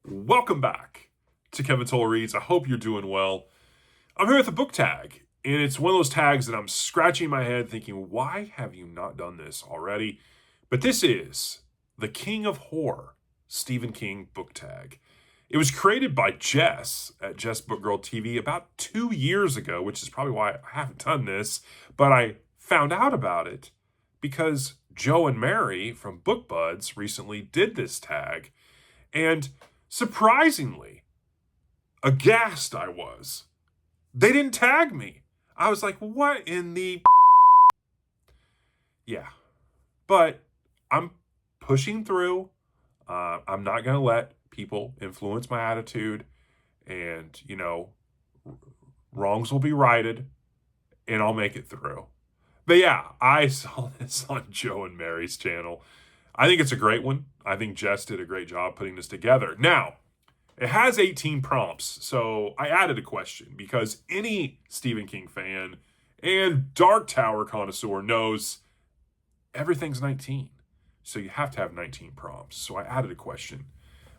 Welcome back to Kevin Toll Reads. I hope you're doing well. I'm here with a book tag, and it's one of those tags that I'm scratching my head thinking, why have you not done this already? But this is The King of Horror, Stephen King book tag. It was created by Jess at Jess Book Girl TV about 2 years ago, which is probably why I haven't done this, but I found out about it because Joe and Mary from Book Buds recently did this tag, and surprisingly, aghast I was. They didn't tag me. I was like, what in the... Yeah. But I'm pushing through. I'm not going to let people influence my attitude. And, wrongs will be righted. And I'll make it through. But yeah, I saw this on Joe and Mary's channel. I think it's a great one. I think Jess did a great job putting this together. Now, it has 18 prompts, so I added a question because any Stephen King fan and Dark Tower connoisseur knows everything's 19. So you have to have 19 prompts. So I added a question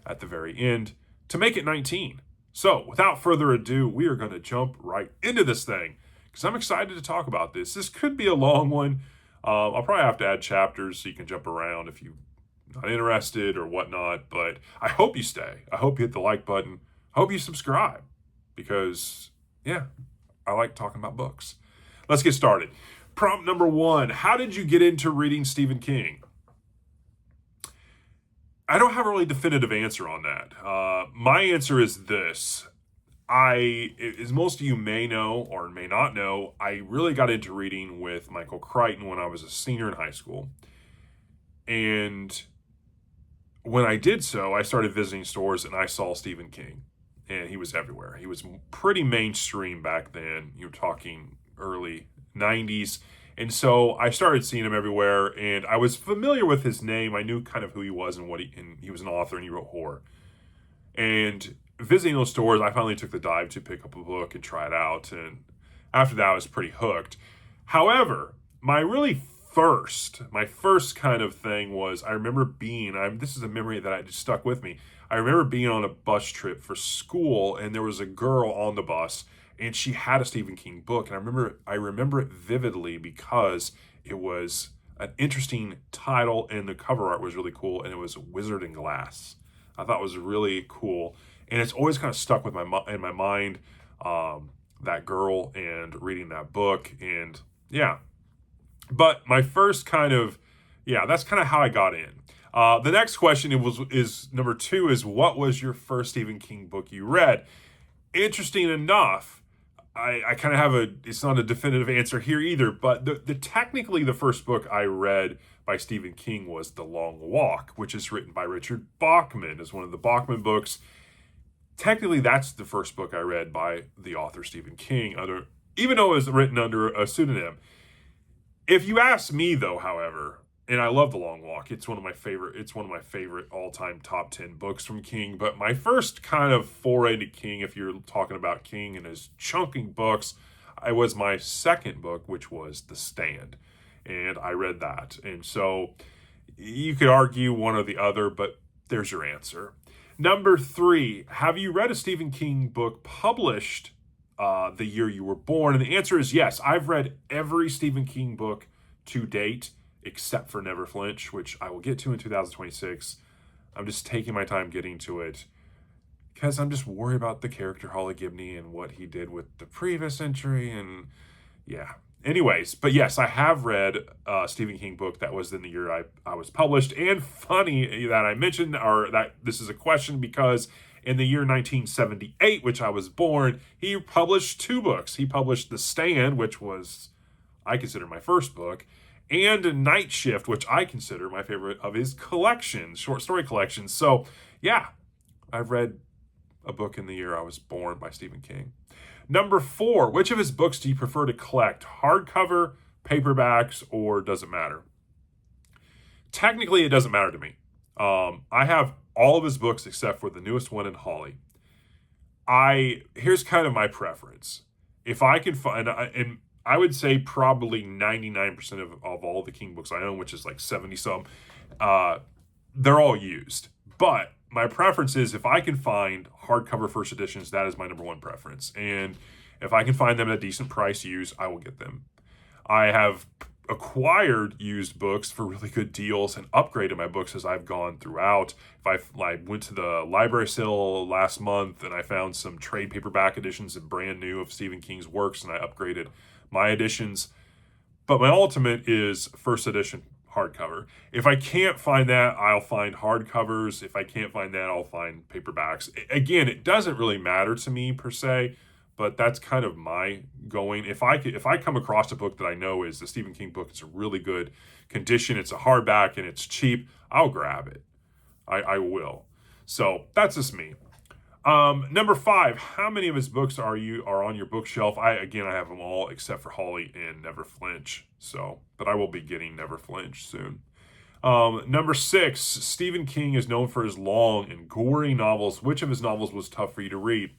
at the very end to make it 19. So without further ado, we are going to jump right into this thing because I'm excited to talk about this. This could be a long one. I'll probably have to add chapters so you can jump around if you're not interested or whatnot, but I hope you stay. I hope you hit the like button. I hope you subscribe because, yeah, I like talking about books. Let's get started. Prompt number 1, how did you get into reading Stephen King? I don't have a really definitive answer on that. My answer is this. As most of you may know or may not know, I really got into reading with Michael Crichton when I was a senior in high school. And when I did so, I started visiting stores and I saw Stephen King. And he was everywhere. He was pretty mainstream back then. You're talking early 90s. And so I started seeing him everywhere, and I was familiar with his name. I knew kind of who he was and and he was an author and he wrote horror. And visiting those stores, I finally took the dive to pick up a book and try it out. And after that, I was pretty hooked. However, my first kind of thing was I remember this is a memory that just stuck with me. I remember being on a bus trip for school, and there was a girl on the bus, and she had a Stephen King book. And I remember it vividly because it was an interesting title, and the cover art was really cool, and it was Wizard in Glass. I thought it was really cool, and it's always kind of stuck with in my mind, that girl and reading that book, and yeah. But my first that's kind of how I got in. The next question is number 2 is, what was your first Stephen King book you read? Interesting enough, I kind of have it's not a definitive answer here either, but technically the first book I read by Stephen King was The Long Walk, which is written by Richard Bachman. It's one of the Bachman books. Technically, that's the first book I read by the author Stephen King, even though it was written under a pseudonym. If you ask me, though, however, and I love The Long Walk, it's one of my favorite all-time top 10 books from King, but my first kind of foray to King, if you're talking about King and his chunking books, it was my second book, which was The Stand, and I read that. And so you could argue one or the other, but there's your answer. Number 3, have you read a Stephen King book published the year you were born? And the answer is yes. I've read every Stephen King book to date, except for Never Flinch, which I will get to in 2026. I'm just taking my time getting to it because I'm just worried about the character Holly Gibney and what he did with the previous entry, and yeah. Anyways, but yes, I have read a Stephen King book that was in the year I was published. And funny that I mentioned, or that this is a question, because in the year 1978, which I was born, he published 2 books. He published The Stand, which was, I consider, my first book, and Night Shift, which I consider my favorite of his collections, short story collections. So yeah, I've read a book in the year I was born by Stephen King. Number 4, which of his books do you prefer to collect? Hardcover, paperbacks, or does it matter? Technically, it doesn't matter to me. I have all of his books except for the newest one in Holly. Here's kind of my preference. If I can find, and I would say probably 99% of all the King books I own, which is like 70 some, uh, they're all used. But my preference is if I can find hardcover first editions, that is my number one preference. And if I can find them at a decent price used, I will get them. I have acquired used books for really good deals and upgraded my books as I've gone throughout. If I went to the library sale last month and I found some trade paperback editions and brand new of Stephen King's works, and I upgraded my editions. But my ultimate is first edition hardcover. If I can't find that, I'll find hardcovers. If I can't find that, I'll find paperbacks. Again, it doesn't really matter to me per se, but that's kind of my going. If I come across a book that I know is the Stephen King book, it's a really good condition, it's a hardback, and it's cheap, I'll grab it. I will. So that's just me. Number 5, how many of his books are on your bookshelf? I have them all except for Holly and Never Flinch. So, but I will be getting Never Flinch soon. Number 6, Stephen King is known for his long and gory novels. Which of his novels was tough for you to read?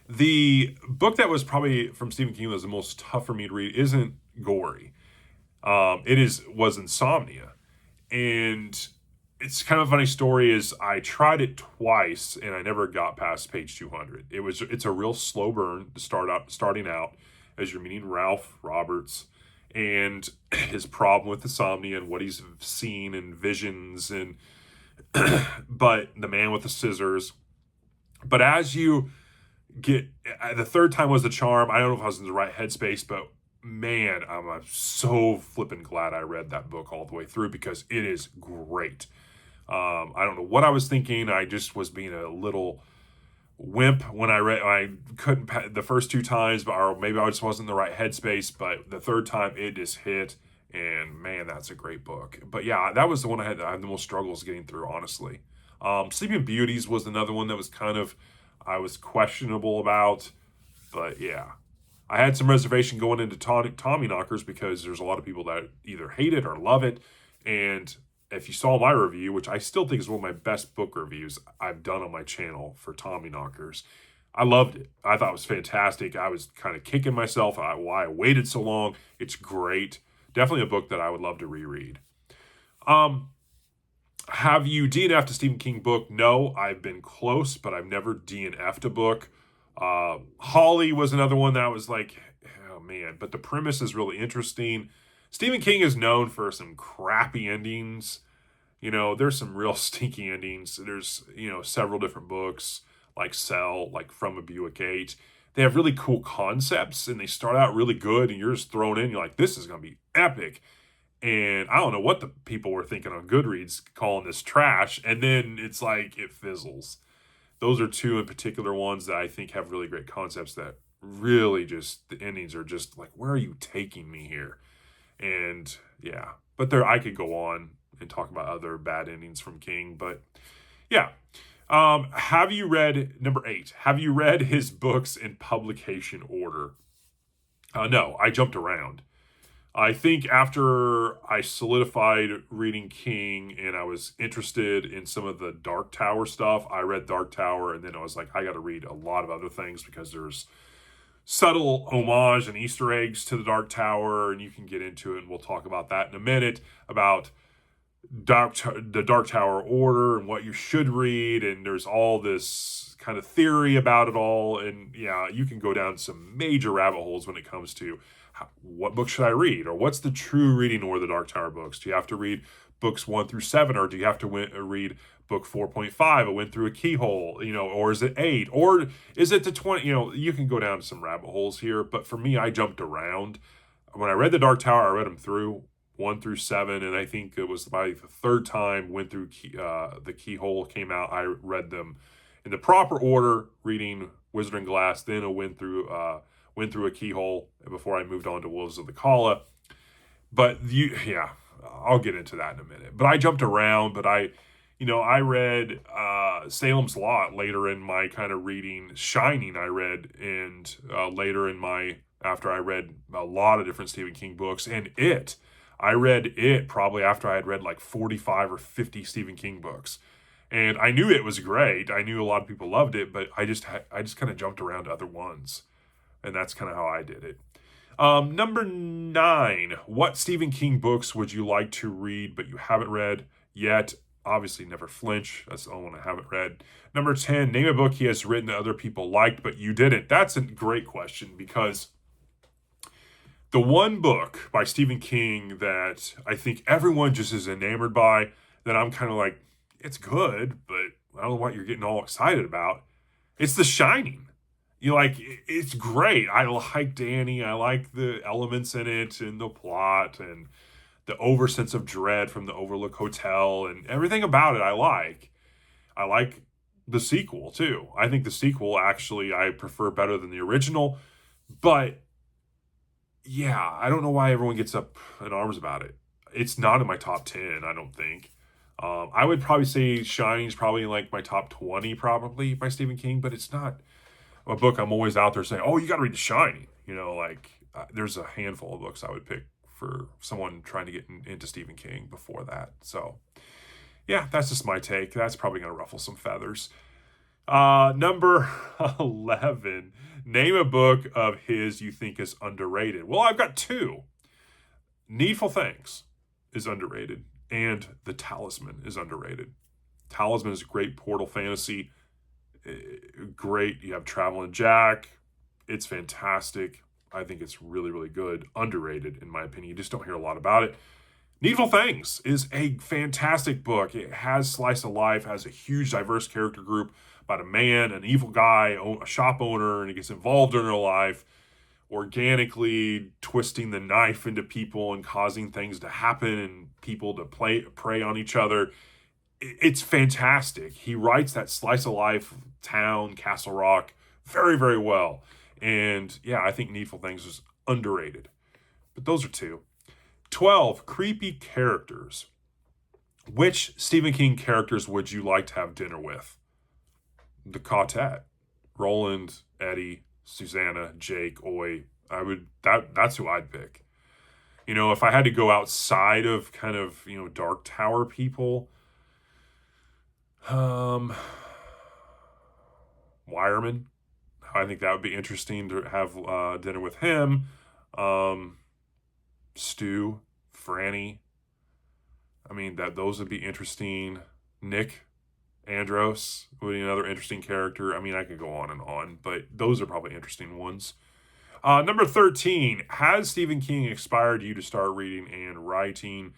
The book that was probably from Stephen King that was the most tough for me to read isn't gory. Was Insomnia, and it's kind of a funny story. Is I tried it twice and I never got past page 200. It's a real slow burn to starting out as you're meeting Ralph Roberts and his problem with insomnia and what he's seen and visions and but the man with the scissors. But as you get, the third time was the charm. I don't know if I was in the right headspace, but man, I'm so flippin' glad I read that book all the way through because it is great. I don't know what I was thinking. I just was being a little wimp when I read. I couldn't the first 2 times, or maybe I just wasn't in the right headspace. But the third time, it just hit, and man, that's a great book. But yeah, that was the one I had the most struggles getting through, honestly. Sleeping Beauties was another one that was I was questionable about, but yeah. I had some reservation going into Tommy Knockers because there's a lot of people that either hate it or love it. And if you saw my review, which I still think is one of my best book reviews I've done on my channel for Tommy Knockers, I loved it. I thought it was fantastic. I was kind of kicking myself why I waited so long. It's great. Definitely a book that I would love to reread. Have you DNF'd a Stephen King book? No, I've been close, but I've never DNF'd a book. Holly was another one that was like, oh man, but the premise is really interesting. Stephen King is known for some crappy endings. There's some real stinky endings. There's, several different books like Cell, like From a Buick 8. They have really cool concepts and they start out really good and you're just thrown in. You're like, this is going to be epic. And I don't know what the people were thinking on Goodreads calling this trash. And then it's like, it fizzles. Those are 2 in particular ones that I think have really great concepts that really just, the endings are just like, where are you taking me here? And yeah, but I could go on and talk about other bad endings from King, but yeah. Have you read, number 8, have you read his books in publication order? No, I jumped around. I think after I solidified reading King and I was interested in some of the Dark Tower stuff, I read Dark Tower and then I was like, I got to read a lot of other things because there's subtle homage and Easter eggs to the Dark Tower, and you can get into it, and we'll talk about that in a minute, about the Dark Tower order and what you should read, and there's all this kind of theory about it all, and yeah, you can go down some major rabbit holes when it comes to what book should I read, or what's the true reading order of the Dark Tower books. Do you have to read books 1 through 7, or do you have to read book 4.5, it went through a keyhole, or is it 8, or is it to 20? You can go down some rabbit holes here, but for me, I jumped around. When I read the Dark Tower, I read them through 1 through 7, and I think it was by the third time went through the keyhole came out, I read them in the proper order, reading Wizard and Glass, then I went through a keyhole before I moved on to Wolves of the Kala. But I'll get into that in a minute. But I jumped around, but I read Salem's Lot later in my kind of reading. Shining I read, and later after I read a lot of different Stephen King books. And I read it probably after I had read like 45 or 50 Stephen King books. And I knew it was great. I knew a lot of people loved it, but I just kind of jumped around to other ones. And that's kind of how I did it. Number 9. What Stephen King books would you like to read but you haven't read yet? Obviously, Never Flinch. That's the only one I haven't read. Number 10. Name a book he has written that other people liked but you didn't. That's a great question because the one book by Stephen King that I think everyone just is enamored by, that I'm kind of like, it's good, but I don't know what you're getting all excited about. It's The Shining. You know, like, it's great. I like Danny. I like the elements in it and the plot and the oversense of dread from the Overlook Hotel and everything about it I like. I like the sequel too. I think the sequel actually I prefer better than the original, but yeah, I don't know why everyone gets up in arms about it. It's not in my top 10, I don't think. I would probably say Shining's probably in like my top 20 probably by Stephen King, but it's not a book I'm always out there saying, oh, you got to read The Shining. You know, like there's a handful of books I would pick for someone trying to get into Stephen King before that. So yeah, that's just my take. That's probably going to ruffle some feathers. Number 11. Name a book of his you think is underrated. Well, I've got 2. Needful Things is underrated, and The Talisman is underrated. Talisman is a great portal fantasy. Great. You have Traveling Jack. It's fantastic. I think it's really, really good. Underrated, in my opinion. You just don't hear a lot about it. Needful Things is a fantastic book. It has slice of life, has a huge diverse character group about a man, an evil guy, a shop owner, and he gets involved in their life, organically twisting the knife into people and causing things to happen and people to prey on each other. It's fantastic. He writes that slice of life town, Castle Rock, very, very well. And yeah, I think Needful Things is underrated. But those are 2. 12. Creepy characters. Which Stephen King characters would you like to have dinner with? The quartet. Roland, Eddie, Susanna, Jake, Oi. That's who I'd pick. You know, if I had to go outside of kind of, you know, Dark Tower people, Wireman. I think that would be interesting to have dinner with him. Stu, Franny. I mean, those would be interesting. Nick Andros would be another interesting character. I mean, I could go on, but those are probably interesting ones. Number 13, has Stephen King inspired you to start reading and writing?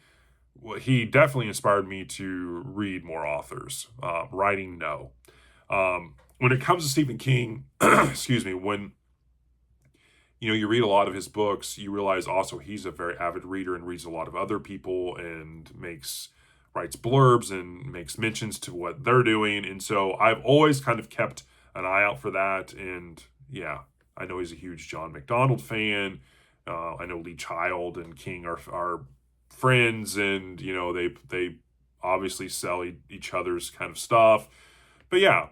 Well, he definitely inspired me to read more authors. Writing, no. When it comes to Stephen King, excuse me, when you read a lot of his books, you realize also he's a very avid reader and reads a lot of other people and writes blurbs and makes mentions to what they're doing. And so I've always kind of kept an eye out for that. And yeah, I know he's a huge John McDonald fan. I know Lee Child and King are friends, and they obviously sell each other's kind of stuff. But yeah,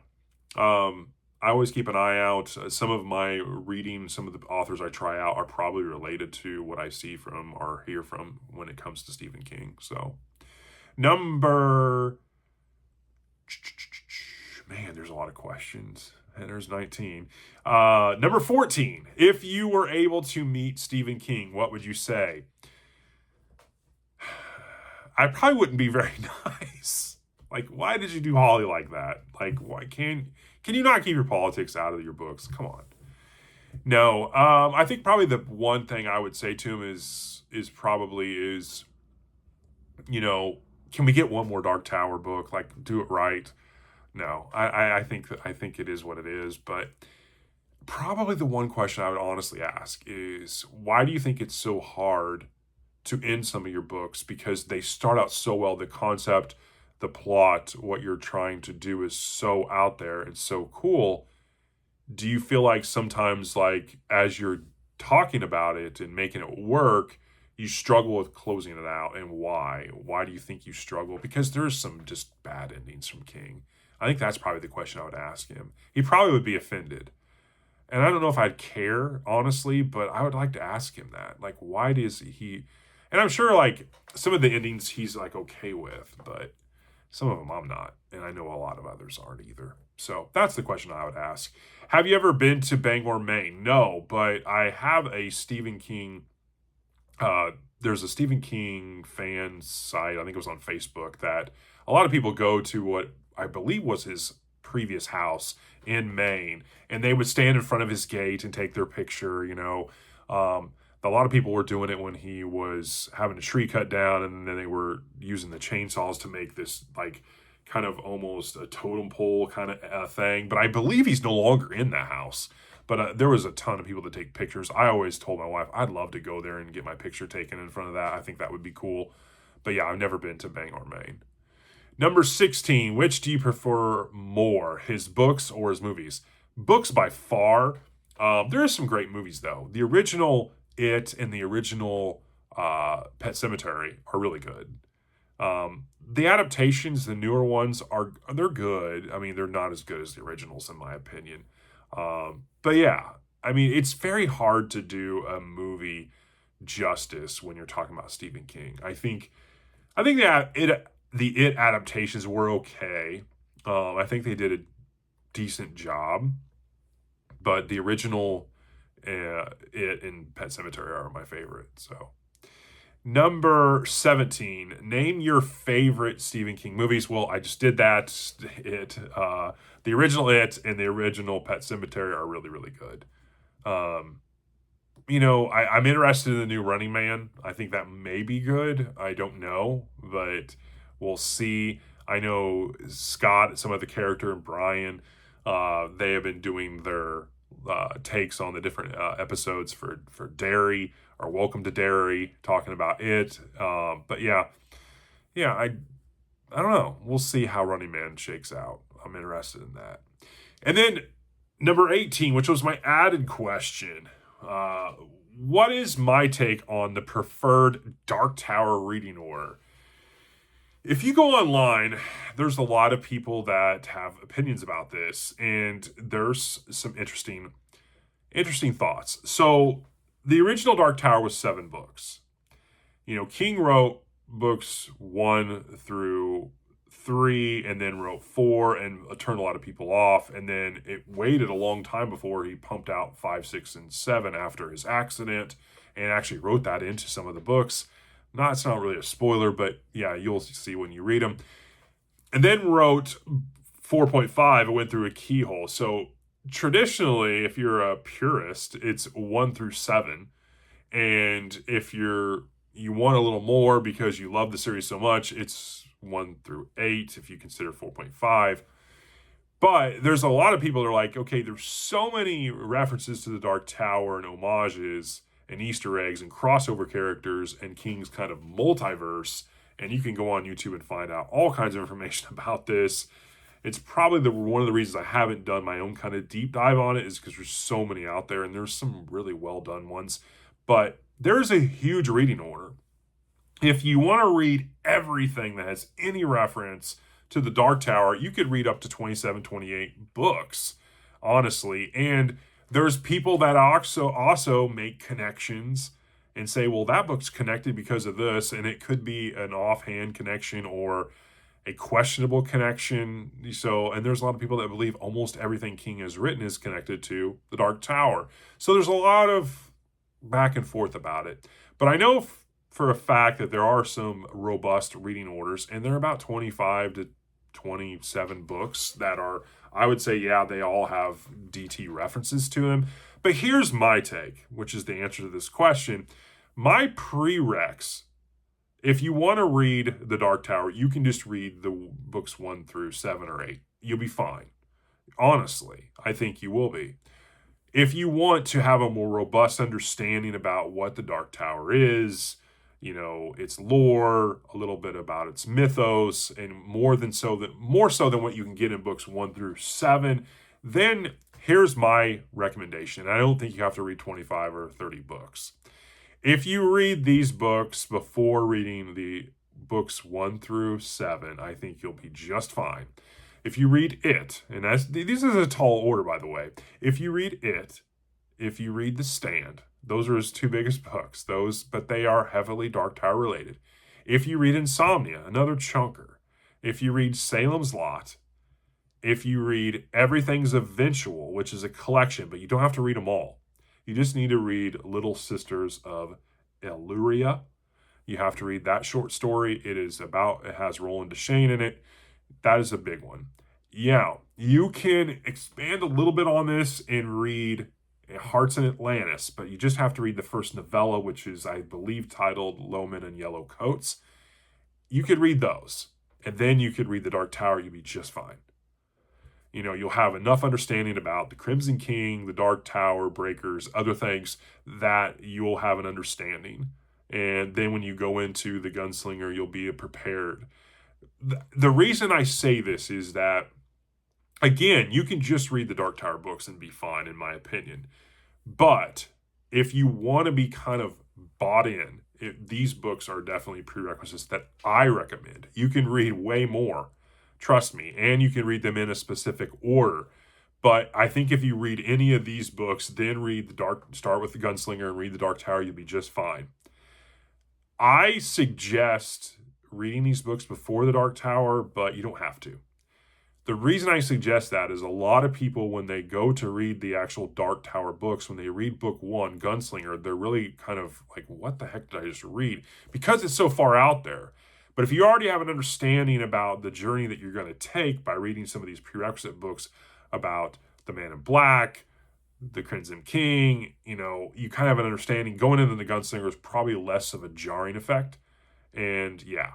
I always keep an eye out. Some of my reading, some of the authors I try out are probably related to what I see from or hear from when it comes to Stephen King. So number, man, there's a lot of questions. And there's 19. Number 14. If you were able to meet Stephen King, what would you say? I probably wouldn't be very nice. Like, why did you do Holly like that? Like, why can you not keep your politics out of your books? Come on. No, I think probably the one thing I would say to him is can we get one more Dark Tower book? Like, do it right. No, I think it is what it is. But probably the one question I would honestly ask is, why do you think it's so hard to end some of your books? Because they start out so well. The concept, the plot, what you're trying to do is so out there. It's so cool. Do you feel like sometimes, like, as you're talking about it and making it work, you struggle with closing it out? And why? Why do you think you struggle? Because there's some just bad endings from King. I think that's probably the question I would ask him. He probably would be offended. And I don't know if I'd care, honestly, but I would like to ask him that. Like, why does he... And I'm sure, like, some of the endings he's, like, okay with, but Some of them I'm not, and I know a lot of others aren't either. So that's the question I would ask. Have you ever been to Bangor, Maine? No, but I have a Stephen King. Uh, there's a Stephen King fan site. I think it was on Facebook that a lot of people go to what I believe was his previous house in Maine, and they would stand in front of his gate and take their picture. A lot of people were doing it when he was having a tree cut down, and then they were using the chainsaws to make this like kind of almost a totem pole kind of thing. But I believe he's no longer in the house. But there was a ton of people to take pictures. I always told my wife I'd love to go there and get my picture taken in front of that. I think that would be cool. But yeah, I've never been to Bangor, Maine. Number 16, which do you prefer more, his books or his movies? Books by far. There are some great movies, though. The original It and the original Pet Sematary are really good. The adaptations, the newer ones, they're good. I mean, they're not as good as the originals, in my opinion. But yeah, I mean, it's very hard to do a movie justice when you're talking about Stephen King. I think that the It adaptations were okay. I think they did a decent job, but the original It and Pet Sematary are my favorite. So number 17, name your favorite Stephen King movies. Well, I just did that. The original It and the original Pet Sematary are really, really good. I'm interested in the new Running Man. I think that may be good. I don't know, but we'll see. I know Scott, some of the character, and Brian, they have been doing their takes on the different episodes for Derry or Welcome to Derry, talking about it. But yeah, I don't know. We'll see how Running Man shakes out. I'm interested in that. And then number 18, which was my added question. What is my take on the preferred Dark Tower reading order? If you go online, there's a lot of people that have opinions about this, and there's some interesting thoughts. So the original Dark Tower was 7 books. King wrote books 1 through 3 and then wrote 4 and turned a lot of people off. And then it waited a long time before he pumped out 5, 6, and 7 after his accident, and actually wrote that into some of the books. It's not really a spoiler, but yeah, you'll see when you read them. And then wrote 4.5 and went through a keyhole. So traditionally, if you're a purist, it's 1 through 7. And if you want a little more because you love the series so much, it's 1 through 8 if you consider 4.5. But there's a lot of people that are like, okay, there's so many references to the Dark Tower and homages and Easter eggs and crossover characters and King's kind of multiverse, and you can go on YouTube and find out all kinds of information about this. It's probably one of the reasons I haven't done my own kind of deep dive on it, is because there's so many out there, and there's some really well done ones. But there's a huge reading order. If you want to read everything that has any reference to the Dark Tower, you could read up to 27, 28 books, honestly. And there's people that also make connections and say, well, that book's connected because of this, and it could be an offhand connection or a questionable connection. And there's a lot of people that believe almost everything King has written is connected to the Dark Tower. So there's a lot of back and forth about it. But I know for a fact that there are some robust reading orders, and they're about 25 to 27 books that are, I would say, yeah, they all have DT references to them. But here's my take, which is the answer to this question. My prereqs, if you want to read The Dark Tower, you can just read the books 1 through 7 or 8. You'll be fine. Honestly, I think you will be. If you want to have a more robust understanding about what the Dark Tower is, its lore, a little bit about its mythos, and more so than what you can get in books 1 through 7, then here's my recommendation. I don't think you have to read 25 or 30 books. If you read these books before reading the books 1 through 7, I think you'll be just fine. If you read It, and this is a tall order, by the way. If you read It, if you read The Stand, those are his 2 biggest books. But they are heavily Dark Tower related. If you read Insomnia, another chunker. if you read Salem's Lot, if you read Everything's Eventual, which is a collection, but you don't have to read them all. You just need to read Little Sisters of Illyria. You have to read that short story. It has Roland Deschain in it. That is a big one. Yeah, you can expand a little bit on this and read Hearts in Atlantis, but you just have to read the first novella, which is, I believe, titled Low Men in Yellow Coats. You could read those, and then you could read The Dark Tower. You'll be just fine. You'll have enough understanding about the Crimson King, the Dark Tower, Breakers, other things that you'll have an understanding. And then when you go into the Gunslinger, you'll be prepared. The reason I say this is that, again, you can just read the Dark Tower books and be fine, in my opinion. But if you want to be kind of bought in, these books are definitely prerequisites that I recommend. You can read way more. Trust me, and you can read them in a specific order. But I think if you read any of these books, then start with the Gunslinger and read the Dark Tower, you'll be just fine. I suggest reading these books before the Dark Tower, but you don't have to. The reason I suggest that is a lot of people, when they go to read the actual Dark Tower books, when they read book 1, Gunslinger, they're really kind of like, what the heck did I just read? Because it's so far out there. But if you already have an understanding about the journey that you're going to take by reading some of these prerequisite books about the Man in Black, the Crimson King, you kind of have an understanding. Going into the Gunslinger is probably less of a jarring effect. And yeah,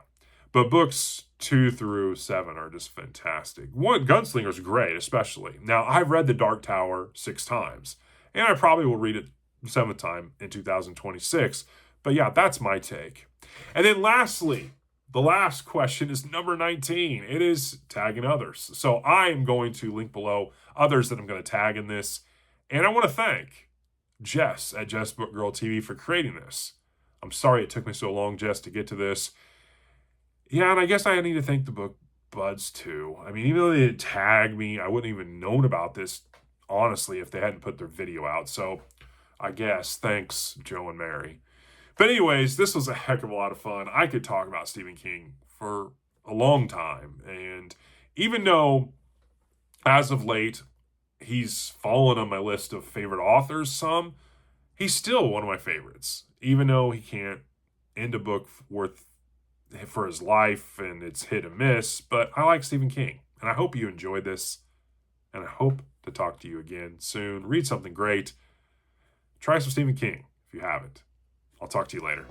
but books 2 through 7 are just fantastic. Gunslinger is great, especially. Now, I've read The Dark Tower 6 times, and I probably will read it the 7th time in 2026. But yeah, that's my take. And then lastly, the last question is number 19. It is tagging others. So I am going to link below others that I'm going to tag in this. And I want to thank Jess at Jess Book Girl TV for creating this. I'm sorry it took me so long, Jess, to get to this. Yeah, and I guess I need to thank the book buds too. I mean, even though they didn't tag me, I wouldn't even known about this, honestly, if they hadn't put their video out. So I guess thanks, Joe and Mary. But anyways, this was a heck of a lot of fun. I could talk about Stephen King for a long time. And even though, as of late, he's fallen on my list of favorite authors some, he's still one of my favorites. Even though he can't end a book worth for his life and it's hit and miss. But I like Stephen King. And I hope you enjoyed this. And I hope to talk to you again soon. Read something great. Try some Stephen King if you haven't. I'll talk to you later.